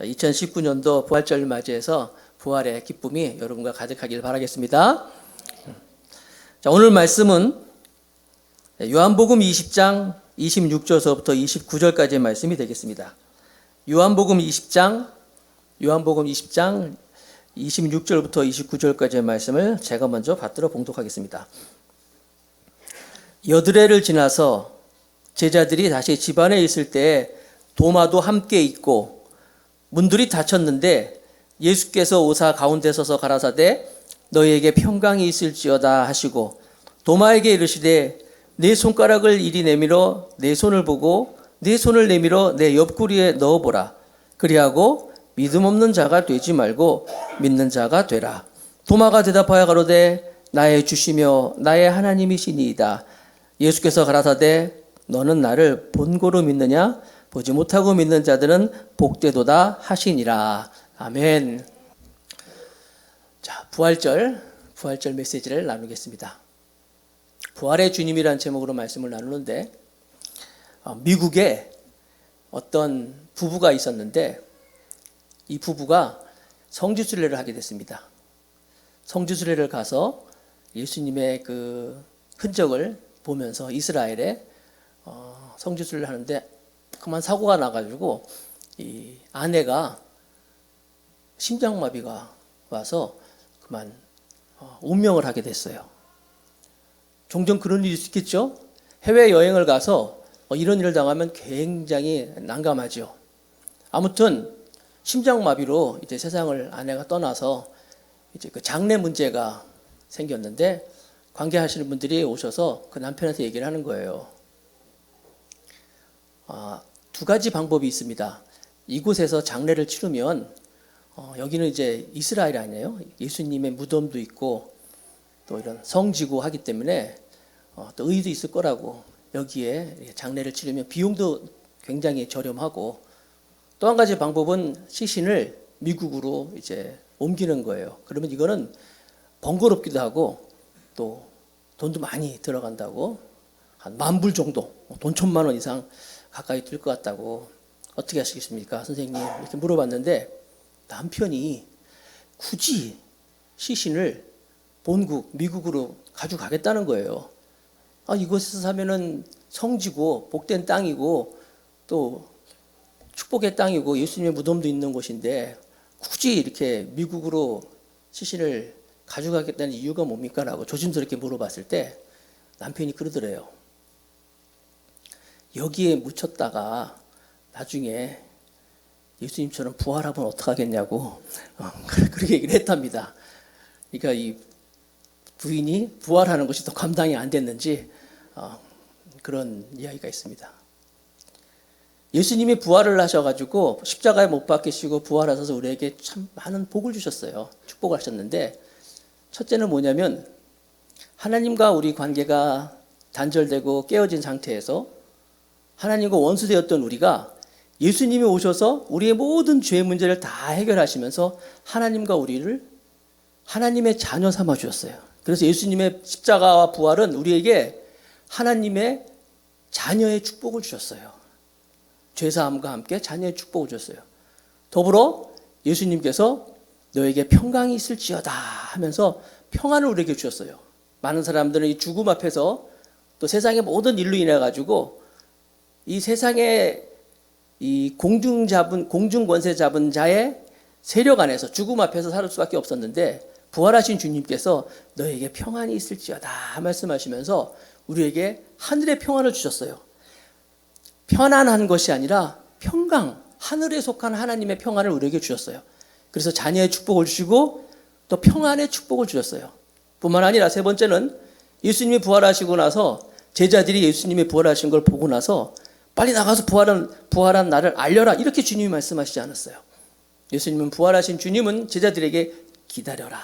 2019년도 부활절 맞이해서 부활의 기쁨이 여러분과 가득하길 바라겠습니다. 자, 오늘 말씀은 요한복음 20장 26절서부터 29절까지의 말씀이 되겠습니다. 요한복음 20장 26절부터 29절까지의 말씀을 제가 먼저 받들어 봉독하겠습니다. 여드레를 지나서 제자들이 다시 집 안에 있을 때 도마도 함께 있고 문들이 닫혔는데 예수께서 오사 가운데 서서 가라사대 너희에게 평강이 있을지어다 하시고 도마에게 이르시되 내 손가락을 이리 내밀어 내 손을 보고 내 손을 내밀어 내 옆구리에 넣어보라. 그리하고 믿음 없는 자가 되지 말고 믿는 자가 되라. 도마가 대답하여 가로되 나의 주시며 나의 하나님이시니이다. 예수께서 가라사대 너는 나를 본고로 믿느냐? 보지 못하고 믿는 자들은 복되도다 하시니라. 아멘. 자, 부활절 메시지를 나누겠습니다. 부활의 주님이라는 제목으로 말씀을 나누는데 미국에 어떤 부부가 있었는데 이 부부가 성지순례를 하게 됐습니다. 성지순례를 가서 예수님의 그 흔적을 보면서 이스라엘에 성지순례를 하는데 그만 사고가 나가지고 이 아내가 심장마비가 와서 그만 운명을 하게 됐어요. 종종 그런 일이 있겠죠? 해외여행을 가서 이런 일을 당하면 굉장히 난감하죠. 아무튼 심장마비로 이제 세상을 아내가 떠나서 이제 그 장례 문제가 생겼는데 관계하시는 분들이 오셔서 그 남편한테 얘기를 하는 거예요. 두 가지 방법이 있습니다. 이곳에서 장례를 치르면 여기는 이제 이스라엘 아니에요. 예수님의 무덤도 있고 또 이런 성지고 하기 때문에 또 의도 있을 거라고 여기에 장례를 치르면 비용도 굉장히 저렴하고 또 한 가지 방법은 시신을 미국으로 이제 옮기는 거예요. 그러면 이거는 번거롭기도 하고 또 돈도 많이 들어간다고 한 10,000불 정도 돈 1,000,000원 이상 가까이 들 것 같다고 어떻게 하시겠습니까? 선생님 이렇게 물어봤는데 남편이 굳이 시신을 본국 미국으로 가져가겠다는 거예요. 이곳에서 사면은 성지고 복된 땅이고 또 축복의 땅이고 예수님의 무덤도 있는 곳인데 굳이 이렇게 미국으로 시신을 가져가겠다는 이유가 뭡니까? 라고 조심스럽게 물어봤을 때 남편이 그러더래요. 여기에 묻혔다가 나중에 예수님처럼 부활하면 어떡하겠냐고 그렇게 얘기를 했답니다. 그러니까 이 부인이 부활하는 것이 더 감당이 안 됐는지 그런 이야기가 있습니다. 예수님이 부활을 하셔가지고 십자가에 못 박히시고 부활하셔서 우리에게 참 많은 복을 주셨어요. 축복을 하셨는데 첫째는 뭐냐면 하나님과 우리 관계가 단절되고 깨어진 상태에서 하나님과 원수되었던 우리가 예수님이 오셔서 우리의 모든 죄 문제를 다 해결하시면서 하나님과 우리를 하나님의 자녀 삼아 주셨어요. 그래서 예수님의 십자가와 부활은 우리에게 하나님의 자녀의 축복을 주셨어요. 죄사함과 함께 자녀의 축복을 주셨어요. 더불어 예수님께서 너에게 평강이 있을지어다 하면서 평안을 우리에게 주셨어요. 많은 사람들은 이 죽음 앞에서 또 세상의 모든 일로 인해 가지고 이 세상의 이 공중 권세 잡은 자의 세력 안에서 죽음 앞에서 살 수밖에 없었는데 부활하신 주님께서 너에게 평안이 있을지어다 말씀하시면서 우리에게 하늘의 평안을 주셨어요. 편안한 것이 아니라 평강, 하늘에 속한 하나님의 평안을 우리에게 주셨어요. 그래서 자녀의 축복을 주시고 또 평안의 축복을 주셨어요. 뿐만 아니라 세 번째는 예수님이 부활하시고 나서 제자들이 예수님이 부활하신 걸 보고 나서 빨리 나가서 부활한 나를 알려라 이렇게 주님이 말씀하시지 않았어요. 예수님은 부활하신 주님은 제자들에게 기다려라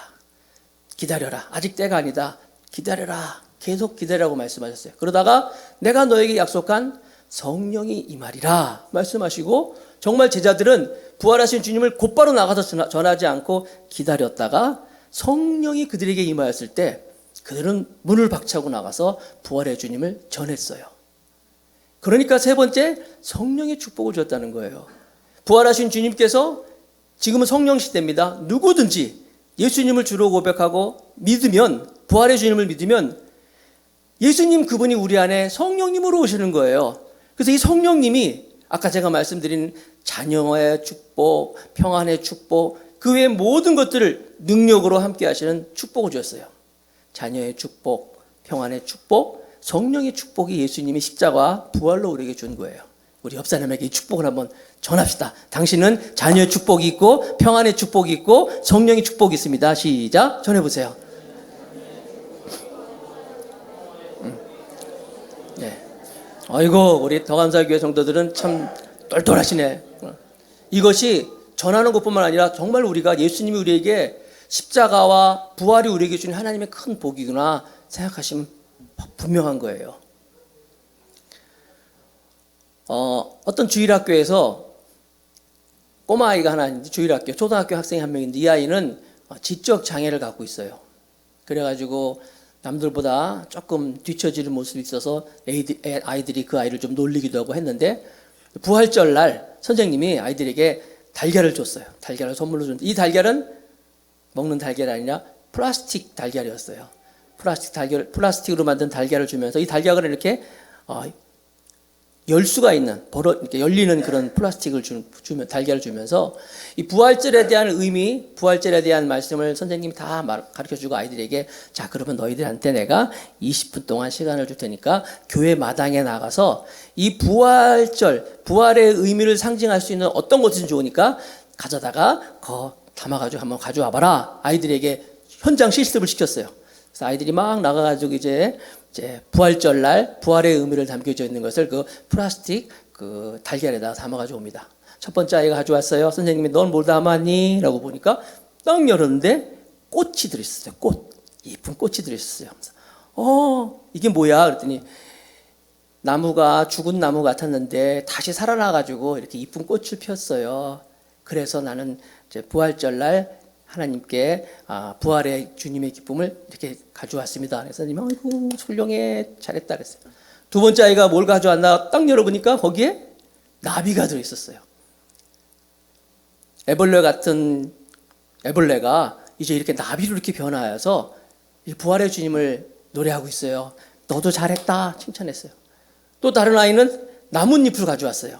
아직 때가 아니다 기다려라 계속 기다리라고 말씀하셨어요. 그러다가 내가 너에게 약속한 성령이 임하리라 말씀하시고 정말 제자들은 부활하신 주님을 곧바로 나가서 전하지 않고 기다렸다가 성령이 그들에게 임하였을 때 그들은 문을 박차고 나가서 부활의 주님을 전했어요. 그러니까 세 번째 성령의 축복을 줬다는 거예요. 부활하신 주님께서 지금은 성령 시대입니다. 누구든지 예수님을 주로 고백하고 믿으면, 부활의 주님을 믿으면 예수님 그분이 우리 안에 성령님으로 오시는 거예요. 그래서 이 성령님이 아까 제가 말씀드린 자녀의 축복, 평안의 축복, 그 외의 모든 것들을 능력으로 함께 하시는 축복을 주셨어요. 자녀의 축복, 평안의 축복, 성령의 축복이 예수님이 십자가 부활로 우리에게 준 거예요. 우리 옆 사람에게 이 축복을 한번 전합시다. 당신은 자녀의 축복이 있고 평안의 축복이 있고 성령의 축복이 있습니다. 시작, 전해보세요. 네. 아이고, 우리 더감사교회 성도들은 참 똘똘하시네. 이것이 전하는 것뿐만 아니라 정말 우리가 예수님이 우리에게 십자가와 부활이 우리에게 준 하나님의 큰 복이구나 생각하시면 분명한 거예요. 어떤 주일학교에서 꼬마아이가 하나 있는데, 주일학교 초등학교 학생이 한 명인데 이 아이는 지적 장애를 갖고 있어요. 그래가지고 남들보다 조금 뒤처지는 모습이 있어서 아이들이 그 아이를 좀 놀리기도 하고 했는데, 부활절 날 선생님이 아이들에게 달걀을 줬어요. 달걀을 선물로 줬는데 이 달걀은 먹는 달걀이 아니라 플라스틱 달걀이었어요. 플라스틱으로 만든 달걀을 주면서 이 달걀을 이렇게 열 수가 있는, 이렇게 열리는 그런 플라스틱을 주면, 달걀을 주면서 이 부활절에 대한 의미, 부활절에 대한 말씀을 선생님이 다 가르쳐 주고 아이들에게, 자, 그러면 너희들한테 내가 20분 동안 시간을 줄 테니까 교회 마당에 나가서 이 부활절, 부활의 의미를 상징할 수 있는 어떤 것이든 좋으니까 가져다가 담아가지고 한번 가져와 봐라. 아이들에게 현장 실습을 시켰어요. 그래서 아이들이 막 나가가지고 이제 부활절 날 부활의 의미를 담겨져 있는 것을 그 플라스틱 그 달걀에다 담아가지고 옵니다. 첫 번째 아이가 가져왔어요. 선생님이 넌 뭘 담았니? 라고 보니까 딱 열었는데 꽃이 들어있었어요. 이쁜 꽃이 들어있었어요. 이게 뭐야? 그랬더니 죽은 나무 같았는데 다시 살아나가지고 이렇게 이쁜 꽃을 피웠어요. 그래서 나는 이제 부활절 날 하나님께 부활의 주님의 기쁨을 이렇게 가져왔습니다. 그래서 선생님이 아이고 훌륭해, 잘했다 그랬어요. 두 번째 아이가 뭘 가져왔나 딱 열어보니까 거기에 나비가 들어있었어요. 애벌레가 이제 이렇게 나비로 이렇게 변화해서 부활의 주님을 노래하고 있어요. 너도 잘했다 칭찬했어요. 또 다른 아이는 나뭇잎을 가져왔어요.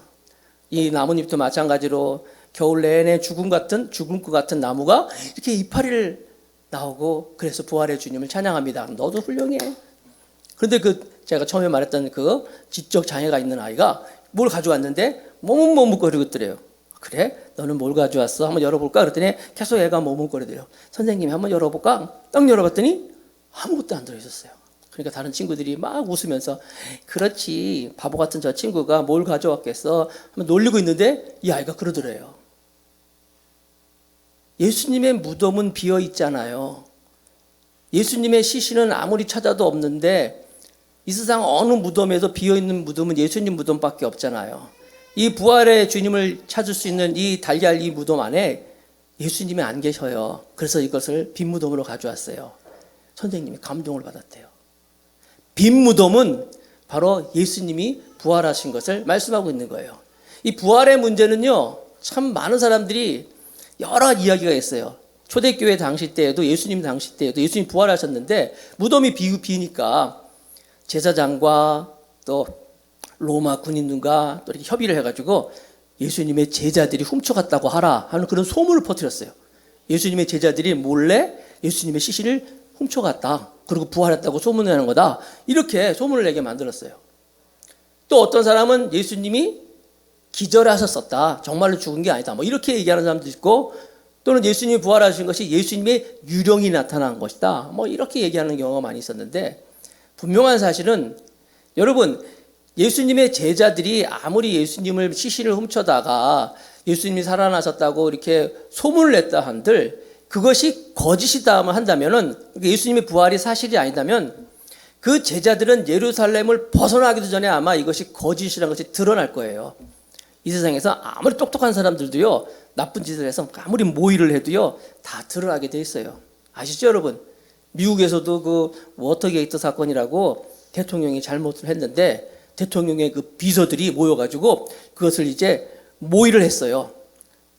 이 나뭇잎도 마찬가지로 겨울 내내 죽을 것 같은 나무가 이렇게 이파리를 나오고, 그래서 부활의 주님을 찬양합니다. 너도 훌륭해. 그런데 제가 처음에 말했던 그 지적 장애가 있는 아이가 뭘 가져왔는데 머뭇머뭇거리고 있더래요. 그래? 너는 뭘 가져왔어? 한번 열어볼까? 그랬더니 계속 애가 머뭇거리더래요. 선생님이 한번 열어볼까? 딱 열어봤더니 아무것도 안 들어있었어요. 그러니까 다른 친구들이 막 웃으면서 그렇지, 바보 같은 저 친구가 뭘 가져왔겠어? 하면 놀리고 있는데 이 아이가 그러더래요. 예수님의 무덤은 비어 있잖아요. 예수님의 시신은 아무리 찾아도 없는데 이 세상 어느 무덤에도 비어 있는 무덤은 예수님 무덤밖에 없잖아요. 이 부활의 주님을 찾을 수 있는 이 달걀 이 무덤 안에 예수님이 안 계셔요. 그래서 이것을 빈 무덤으로 가져왔어요. 선생님이 감동을 받았대요. 빈 무덤은 바로 예수님이 부활하신 것을 말씀하고 있는 거예요. 이 부활의 문제는요, 참 많은 사람들이 여러 이야기가 있어요. 초대교회 당시 때에도, 예수님 당시 때에도 예수님 부활하셨는데 무덤이 비니까 제사장과 또 로마 군인들과 또 이렇게 협의를 해가지고 예수님의 제자들이 훔쳐갔다고 하라 하는 그런 소문을 퍼뜨렸어요. 예수님의 제자들이 몰래 예수님의 시신을 훔쳐갔다, 그리고 부활했다고 소문내는 거다, 이렇게 소문을 내게 만들었어요. 또 어떤 사람은 예수님이 기절하셨었다, 정말로 죽은 게 아니다, 뭐 이렇게 얘기하는 사람도 있고, 또는 예수님이 부활하신 것이 예수님의 유령이 나타난 것이다, 뭐 이렇게 얘기하는 경우가 많이 있었는데, 분명한 사실은 여러분, 예수님의 제자들이 아무리 예수님을 시신을 훔쳐다가 예수님이 살아나셨다고 이렇게 소문을 냈다 한들 그것이 거짓이다 한다면은, 예수님의 부활이 사실이 아니다면 그 제자들은 예루살렘을 벗어나기도 전에 아마 이것이 거짓이라는 것이 드러날 거예요. 이 세상에서 아무리 똑똑한 사람들도요, 나쁜 짓을 해서 아무리 모의를 해도요, 다 드러나게 돼 있어요. 아시죠, 여러분? 미국에서도 그 워터게이트 사건이라고 대통령이 잘못을 했는데 대통령의 그 비서들이 모여가지고 그것을 이제 모의를 했어요.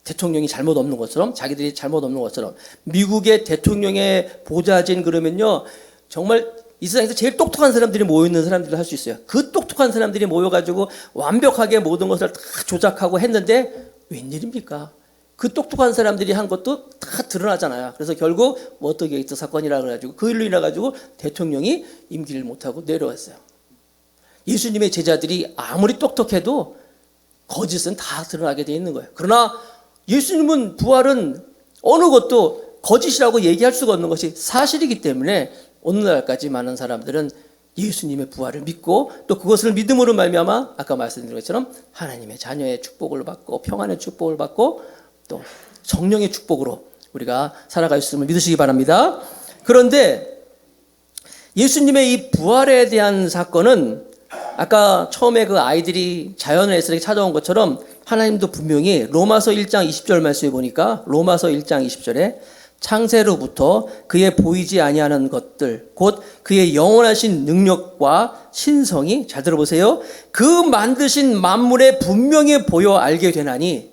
대통령이 잘못 없는 것처럼, 자기들이 잘못 없는 것처럼. 미국의 대통령의 보좌진 그러면요, 정말 이 세상에서 제일 똑똑한 사람들이 모여있는 사람들을 할 수 있어요. 그 똑똑한 사람들이 모여가지고 완벽하게 모든 것을 다 조작하고 했는데 웬일입니까? 그 똑똑한 사람들이 한 것도 다 드러나잖아요. 그래서 결국 워터게이트 사건이라 그래가지고 그 일로 인해가지고 대통령이 임기를 못하고 내려왔어요. 예수님의 제자들이 아무리 똑똑해도 거짓은 다 드러나게 돼 있는 거예요. 그러나 예수님은 부활은 어느 것도 거짓이라고 얘기할 수가 없는 것이 사실이기 때문에 오늘날까지 많은 사람들은 예수님의 부활을 믿고 또 그것을 믿음으로 말미암아 아까 말씀드린 것처럼 하나님의 자녀의 축복을 받고 평안의 축복을 받고 또 성령의 축복으로 우리가 살아갈 수 있음을 믿으시기 바랍니다. 그런데 예수님의 이 부활에 대한 사건은 아까 처음에 그 아이들이 자연에서 찾아온 것처럼 하나님도 분명히 로마서 1장 20절 말씀에 보니까 로마서 1장 20절에 창세로부터 그의 보이지 아니하는 것들 곧 그의 영원하신 능력과 신성이 잘 들어보세요. 그 만드신 만물에 분명히 보여 알게 되나니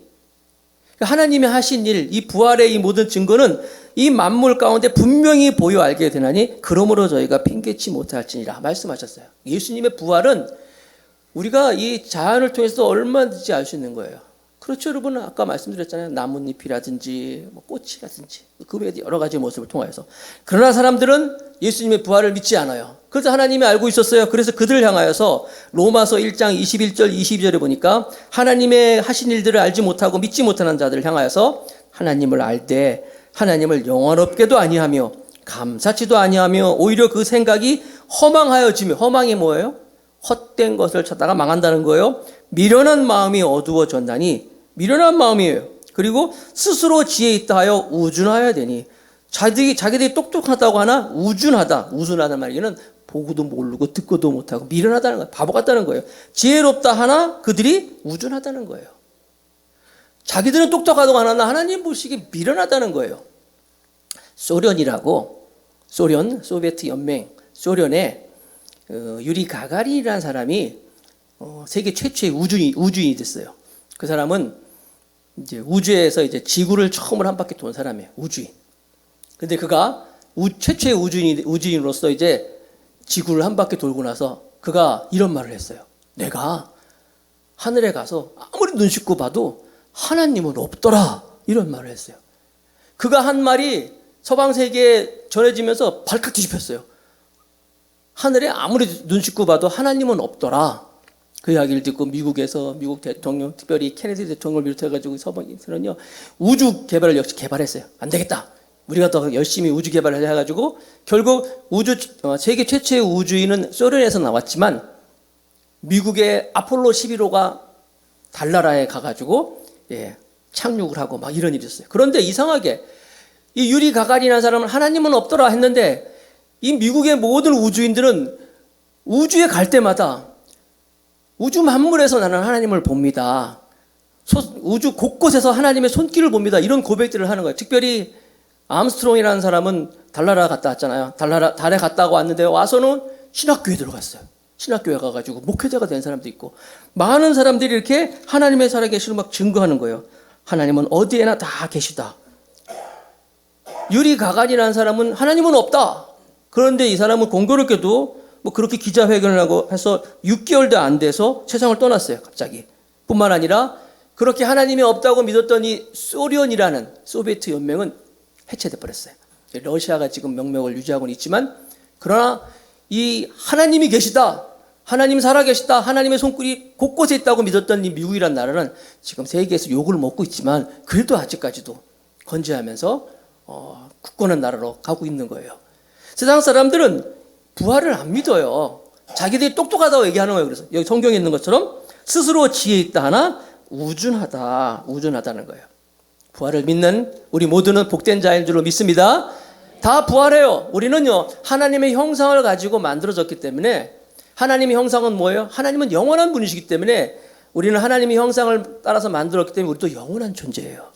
하나님이 하신 일, 이 부활의 이 모든 증거는 이 만물 가운데 분명히 보여 알게 되나니 그러므로 저희가 핑계치 못할지니라 말씀하셨어요. 예수님의 부활은 우리가 이 자연을 통해서 얼마든지 알 수 있는 거예요. 그렇죠, 여러분. 아까 말씀드렸잖아요. 나뭇잎이라든지 꽃이라든지 그 외에 여러 가지 모습을 통하여서. 그러나 사람들은 예수님의 부활을 믿지 않아요. 그래서 하나님이 알고 있었어요. 그래서 그들을 향하여서 로마서 1장 21절 22절에 보니까 하나님의 하신 일들을 알지 못하고 믿지 못하는 자들을 향하여서 하나님을 알되 하나님을 영원롭게도 아니하며 감사치도 아니하며 오히려 그 생각이 허망하여지며, 허망이 뭐예요? 헛된 것을 찾다가 망한다는 거예요. 미련한 마음이 어두워졌나니, 미련한 마음이에요. 그리고 스스로 지혜 있다 하여 우준하여야 되니, 자기들이 똑똑하다고 하나 우준하다. 우준하다는 말에는 보고도 모르고 듣고도 못하고 미련하다는 거예요. 바보 같다는 거예요. 지혜롭다 하나 그들이 우준하다는 거예요. 자기들은 똑똑하다고 하나 하나님 보시기에 미련하다는 거예요. 소련이라고, 소비에트 연맹, 소련의 유리 가가린이라는 사람이 세계 최초의 우주인이 됐어요. 그 사람은 이제 우주에서 이제 지구를 처음으로 한 바퀴 돈 사람이에요. 우주인. 근데 그가 최초의 우주인으로서 이제 지구를 한 바퀴 돌고 나서 그가 이런 말을 했어요. 내가 하늘에 가서 아무리 눈 씻고 봐도 하나님은 없더라. 이런 말을 했어요. 그가 한 말이 서방 세계에 전해지면서 발칵 뒤집혔어요. 하늘에 아무리 눈 씻고 봐도 하나님은 없더라. 그 이야기를 듣고 미국 대통령, 특별히 케네디 대통령을 비롯해가지고 서방에서는요, 우주 개발을 역시 개발했어요. 안 되겠다. 우리가 더 열심히 우주 개발을 해가지고 결국 세계 최초의 우주인은 소련에서 나왔지만 미국의 아폴로 11호가 달나라에 가가지고 착륙을 하고 막 이런 일이 있었어요. 그런데 이상하게 이 유리 가가린이라는 사람은 하나님은 없더라 했는데 이 미국의 모든 우주인들은 우주에 갈 때마다 우주 만물에서 나는 하나님을 봅니다. 우주 곳곳에서 하나님의 손길을 봅니다. 이런 고백들을 하는 거예요. 특별히 암스트롱이라는 사람은 달나라 갔다 왔잖아요. 달에 갔다 왔는데 와서는 신학교에 들어갔어요. 신학교에 가가지고 목회자가 된 사람도 있고 많은 사람들이 이렇게 하나님의 살아계시를 막 증거하는 거예요. 하나님은 어디에나 다 계시다. 유리 가가린이라는 사람은 하나님은 없다. 그런데 이 사람은 공교롭게도 뭐 그렇게 기자회견을 하고 해서 6개월도 안 돼서 세상을 떠났어요. 갑자기. 뿐만 아니라 그렇게 하나님이 없다고 믿었던 이 소련이라는 소비에트 연맹은 해체돼 버렸어요. 러시아가 지금 명맥을 유지하고는 있지만 그러나 이 하나님이 계시다. 하나님 살아계시다. 하나님의 손길이 곳곳에 있다고 믿었던 이 미국이라는 나라는 지금 세계에서 욕을 먹고 있지만 그래도 아직까지도 건재하면서 굳건한 나라로 가고 있는 거예요. 세상 사람들은 부활을 안 믿어요. 자기들이 똑똑하다고 얘기하는 거예요. 그래서 여기 성경에 있는 것처럼 스스로 지혜 있다 하나 우준하다는 거예요. 부활을 믿는 우리 모두는 복된 자인 줄로 믿습니다. 다 부활해요. 우리는요, 하나님의 형상을 가지고 만들어졌기 때문에 하나님의 형상은 뭐예요? 하나님은 영원한 분이시기 때문에 우리는 하나님의 형상을 따라서 만들었기 때문에 우리도 영원한 존재예요.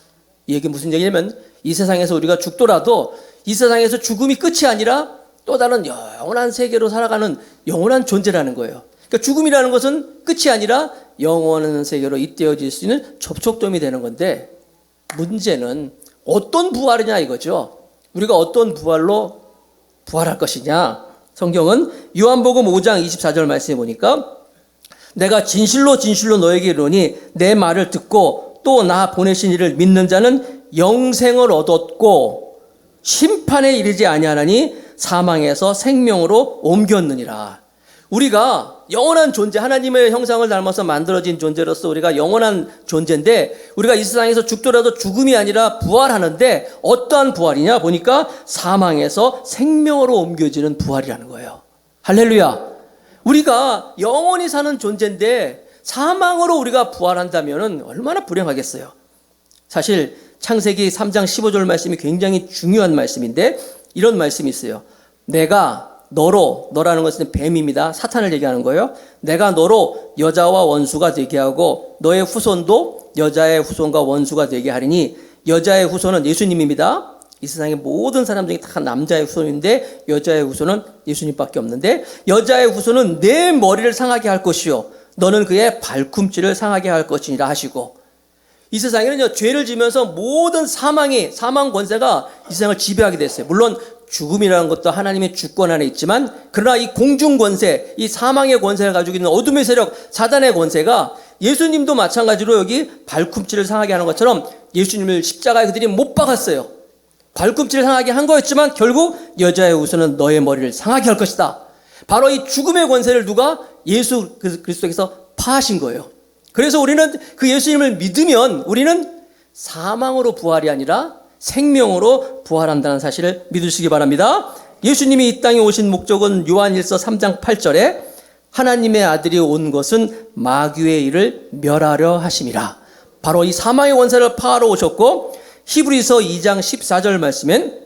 이게 무슨 얘기냐면 이 세상에서 우리가 죽더라도 이 세상에서 죽음이 끝이 아니라 또 다른 영원한 세계로 살아가는 영원한 존재라는 거예요. 그러니까 죽음이라는 것은 끝이 아니라 영원한 세계로 잇대어질 수 있는 접촉점이 되는 건데 문제는 어떤 부활이냐 이거죠. 우리가 어떤 부활로 부활할 것이냐. 성경은 요한복음 5장 24절 말씀해 보니까 내가 진실로 진실로 너에게 이르노니 내 말을 듣고 또 나 보내신 이를 믿는 자는 영생을 얻었고 심판에 이르지 아니하나니 사망에서 생명으로 옮겼느니라. 우리가 영원한 존재, 하나님의 형상을 닮아서 만들어진 존재로서 우리가 영원한 존재인데 우리가 이 세상에서 죽더라도 죽음이 아니라 부활하는데 어떠한 부활이냐 보니까 사망에서 생명으로 옮겨지는 부활이라는 거예요. 할렐루야. 우리가 영원히 사는 존재인데 사망으로 우리가 부활한다면 얼마나 불행하겠어요. 사실 창세기 3장 15절 말씀이 굉장히 중요한 말씀인데 이런 말씀이 있어요. 내가 너로, 너라는 것은 뱀입니다. 사탄을 얘기하는 거예요. 내가 너로 여자와 원수가 되게 하고 너의 후손도 여자의 후손과 원수가 되게 하리니 여자의 후손은 예수님입니다. 이 세상의 모든 사람 중에 다 남자의 후손인데 여자의 후손은 예수님밖에 없는데 여자의 후손은 내 머리를 상하게 할 것이요 너는 그의 발꿈치를 상하게 할 것이니라 하시고 이 세상에는요 죄를 지면서 모든 사망 권세가 이 세상을 지배하게 됐어요. 물론 죽음이라는 것도 하나님의 주권 안에 있지만 그러나 이 공중 권세, 이 사망의 권세를 가지고 있는 어둠의 세력, 사단의 권세가 예수님도 마찬가지로 여기 발꿈치를 상하게 하는 것처럼 예수님을 십자가에 그들이 못 박았어요. 발꿈치를 상하게 한 거였지만 결국 여자의 후손은 너의 머리를 상하게 할 것이다. 바로 이 죽음의 권세를 누가? 예수 그리스도께서 파하신 거예요. 그래서 우리는 그 예수님을 믿으면 우리는 사망으로 부활이 아니라 생명으로 부활한다는 사실을 믿으시기 바랍니다. 예수님이 이 땅에 오신 목적은 요한일서 3장 8절에 하나님의 아들이 온 것은 마귀의 일을 멸하려 하심이라. 바로 이 사망의 권세를 파하러 오셨고 히브리서 2장 14절 말씀엔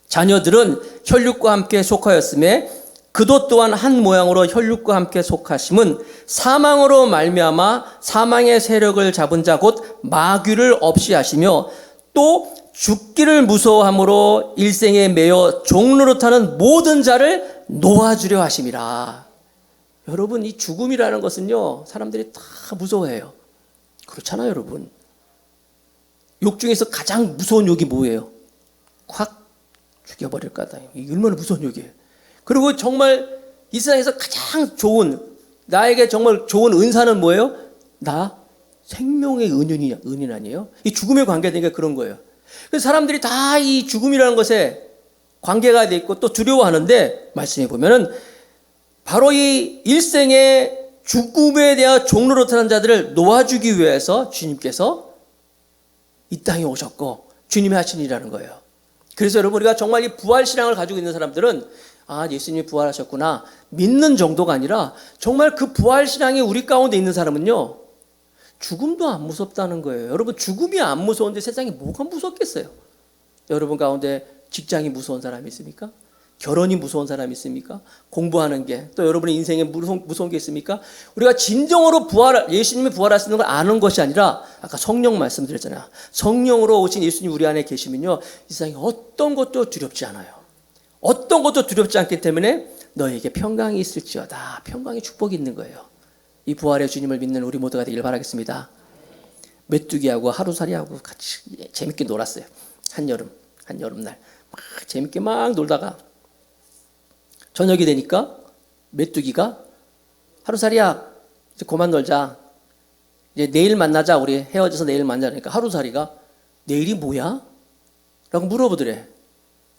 자녀들은 혈육과 함께 속하였음에 그도 또한 한 모양으로 혈육과 함께 속하심은 사망으로 말미암아 사망의 세력을 잡은 자 곧 마귀를 없이 하시며 또 죽기를 무서워함으로 일생에 매여 종노릇하는 모든 자를 놓아주려 하심이라. 여러분 이 죽음이라는 것은요 사람들이 다 무서워해요. 그렇잖아요 여러분. 욕 중에서 가장 무서운 욕이 뭐예요? 확 죽여버릴까다. 이게 얼마나 무서운 욕이에요. 그리고 정말 이 세상에서 가장 좋은 나에게 정말 좋은 은사는 뭐예요? 나 생명의 은인 아니에요? 이 죽음에 관계되는 게 그런 거예요. 그래서 사람들이 다 이 죽음이라는 것에 관계가 돼 있고 또 두려워하는데 말씀해 보면은 바로 이 일생의 죽음에 대한 종노릇하는 자들을 놓아주기 위해서 주님께서 이 땅에 오셨고 주님이 하신 일이라는 거예요. 그래서 여러분 우리가 정말 이 부활신앙을 가지고 있는 사람들은 아 예수님이 부활하셨구나 믿는 정도가 아니라 정말 그 부활신앙이 우리 가운데 있는 사람은요 죽음도 안 무섭다는 거예요. 여러분 죽음이 안 무서운데 세상에 뭐가 무섭겠어요? 여러분 가운데 직장이 무서운 사람이 있습니까? 결혼이 무서운 사람이 있습니까? 공부하는 게 또 여러분의 인생에 무서운 게 있습니까? 우리가 진정으로 예수님이 부활하시는 걸 아는 것이 아니라 아까 성령 말씀드렸잖아요. 성령으로 오신 예수님 우리 안에 계시면요 이 세상에 어떤 것도 두렵지 않아요. 어떤 것도 두렵지 않기 때문에 너에게 평강이 있을지어다. 평강의 축복이 있는 거예요. 이 부활의 주님을 믿는 우리 모두가 되길 바라겠습니다. 메뚜기하고 하루살이하고 같이 재밌게 놀았어요. 한여름날 막 재밌게 막 놀다가 저녁이 되니까 메뚜기가 하루살이야 이제 그만 놀자. 이제 내일 만나자. 우리 헤어져서 내일 만나자니까 하루살이가 내일이 뭐야? 라고 물어보더래.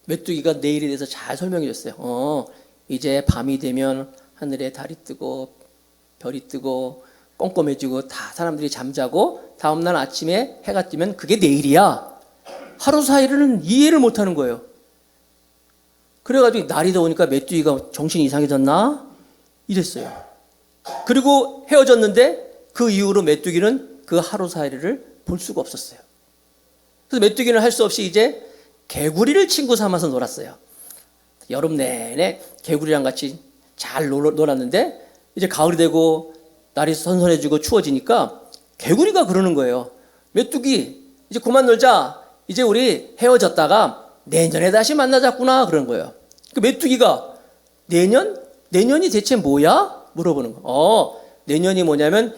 메뚜기가 내일에 대해서 잘 설명해 줬어요. 이제 밤이 되면 하늘에 달이 뜨고 별이 뜨고 껌껌해지고 다 사람들이 잠자고 다음날 아침에 해가 뜨면 그게 내일이야. 하루 사이를 이해를 못하는 거예요. 그래가지고 날이 더우니까 메뚜기가 정신이 이상해졌나? 이랬어요. 그리고 헤어졌는데 그 이후로 메뚜기는 그 하루 사이를 볼 수가 없었어요. 그래서 메뚜기는 할 수 없이 이제 개구리를 친구 삼아서 놀았어요. 여름 내내 개구리랑 같이 잘 놀았는데 이제 가을이 되고 날이 선선해지고 추워지니까 개구리가 그러는 거예요. 메뚜기 이제 그만 놀자. 이제 우리 헤어졌다가 내년에 다시 만나자꾸나 그런 거예요. 그 메뚜기가 내년이 대체 뭐야? 물어보는 거예요. 내년이 뭐냐면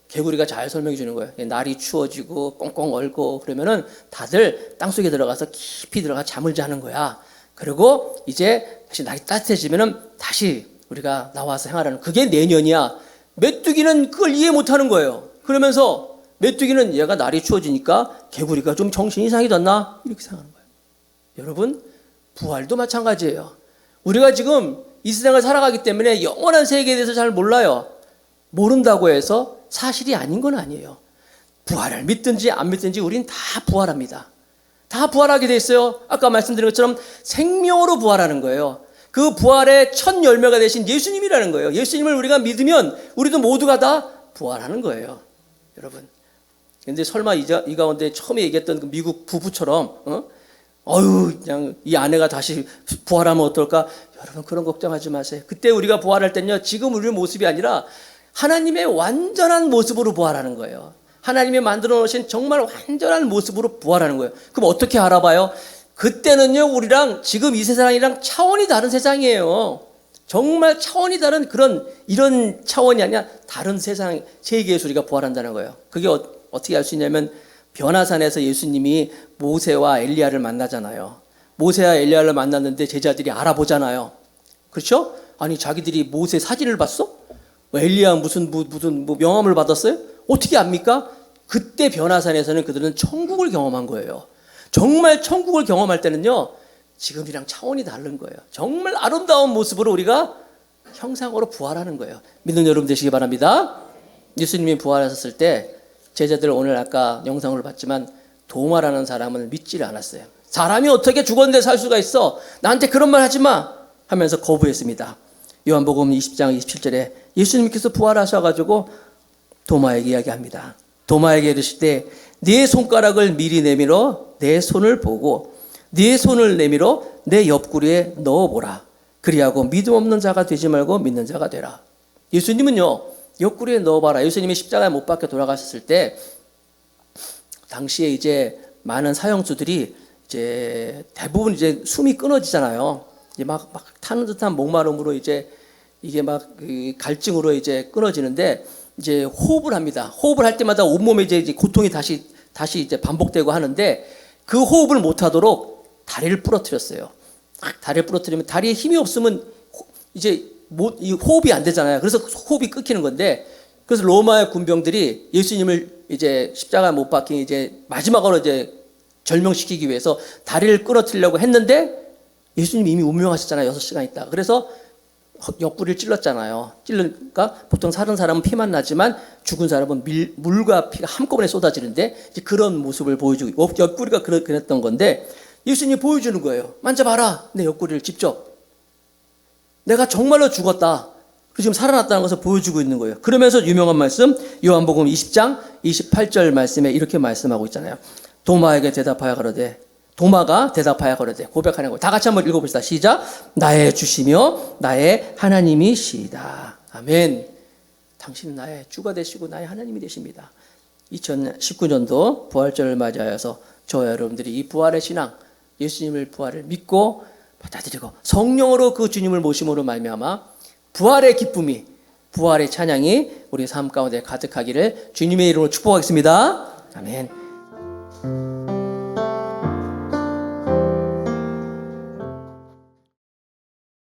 개구리가 잘 설명해 주는 거예요. 날이 추워지고 꽁꽁 얼고 그러면은 다들 땅속에 들어가서 깊이 들어가 잠을 자는 거야. 그리고 이제 다시 날이 따뜻해지면은 다시 우리가 나와서 생활하는, 그게 내년이야. 메뚜기는 그걸 이해 못하는 거예요. 그러면서 메뚜기는 얘가 날이 추워지니까 개구리가 좀 정신이 이상해졌나 이렇게 생각하는 거예요. 여러분, 부활도 마찬가지예요. 우리가 지금 이 세상을 살아가기 때문에 영원한 세계에 대해서 잘 몰라요. 모른다고 해서 사실이 아닌 건 아니에요. 부활을 믿든지 안 믿든지 우린 다 부활합니다. 다 부활하게 돼 있어요. 아까 말씀드린 것처럼 생명으로 부활하는 거예요. 그 부활의 첫 열매가 되신 예수님이라는 거예요. 예수님을 우리가 믿으면 우리도 모두가 다 부활하는 거예요. 여러분, 근데 설마 이 가운데 처음에 얘기했던 그 미국 부부처럼 그냥 이 아내가 다시 부활하면 어떨까? 여러분, 그런 걱정하지 마세요. 그때 우리가 부활할 때는요, 지금 우리의 모습이 아니라 하나님의 완전한 모습으로 부활하는 거예요. 하나님이 만들어 놓으신 정말 완전한 모습으로 부활하는 거예요. 그럼 어떻게 알아봐요? 그때는요, 우리랑 지금 이 세상이랑 차원이 다른 세상이에요. 정말 차원이 다른 이런 차원이 아니라 다른 세상, 세계에서 우리가 부활한다는 거예요. 그게 어떻게 알 수 있냐면, 변화산에서 예수님이 모세와 엘리야를 만나잖아요. 모세와 엘리야를 만났는데 제자들이 알아보잖아요. 그렇죠? 아니, 자기들이 모세 사진을 봤어? 엘리야 무슨 명함을 받았어요? 어떻게 압니까? 그때 변화산에서는 그들은 천국을 경험한 거예요. 정말 천국을 경험할 때는요, 지금이랑 차원이 다른 거예요. 정말 아름다운 모습으로 우리가 형상으로 부활하는 거예요. 믿는 여러분 되시기 바랍니다. 예수님이 부활하셨을 때 제자들, 오늘 아까 영상을 봤지만 도마라는 사람은 믿지를 않았어요. 사람이 어떻게 죽었는데 살 수가 있어? 나한테 그런 말 하지 마! 하면서 거부했습니다. 요한복음 20장 27절에 예수님께서 부활하셔가지고 도마에게 이야기합니다. 도마에게 이르실 때 네 손가락을 미리 내밀어 내 손을 보고 네 손을 내밀어 내 옆구리에 넣어보라. 그리하고 믿음 없는 자가 되지 말고 믿는 자가 되라. 예수님은요, 옆구리에 넣어봐라. 예수님이 십자가에 못 박혀 돌아가셨을 때 당시에 이제 많은 사형수들이 이제 대부분 이제 숨이 끊어지잖아요. 이제 막 타는 듯한 목마름으로 이제 이게 막 갈증으로 이제 끊어지는데 이제 호흡을 합니다. 호흡을 할 때마다 온몸에 이제 고통이 다시 이제 반복되고 하는데 그 호흡을 못 하도록 다리를 부러뜨렸어요. 다리를 부러뜨리면 다리에 힘이 없으면 이제 이 호흡이 안 되잖아요. 그래서 호흡이 끊기는 건데, 그래서 로마의 군병들이 예수님을 이제 십자가에 못 박힌 이제 마지막으로 이제 절명시키기 위해서 다리를 끊어뜨리려고 했는데 예수님이 이미 운명하셨잖아요. 6시간 있다. 그래서 옆구리를 찔렀잖아요. 찔르니까 보통 사는 사람은 피만 나지만 죽은 사람은 물과 피가 한꺼번에 쏟아지는데 이제 그런 모습을 보여주고, 옆구리가 그랬던 건데 예수님이 보여주는 거예요. 만져봐라, 내 옆구리를 직접. 내가 정말로 죽었다. 그리고 지금 살아났다는 것을 보여주고 있는 거예요. 그러면서 유명한 말씀, 요한복음 20장 28절 말씀에 이렇게 말씀하고 있잖아요. 도마가 대답하여 가로되 고백하는 거. 다 같이 한번 읽어봅시다. 시작. 나의 주시며 나의 하나님이시이다. 아멘. 당신은 나의 주가 되시고 나의 하나님이 되십니다. 2019년도 부활절을 맞이하여서 저와 여러분들이 이 부활의 신앙, 예수님을 부활을 믿고 받아들이고 성령으로 그 주님을 모심으로 말미암아 부활의 기쁨이, 부활의 찬양이 우리 삶 가운데 가득하기를 주님의 이름으로 축복하겠습니다. 아멘.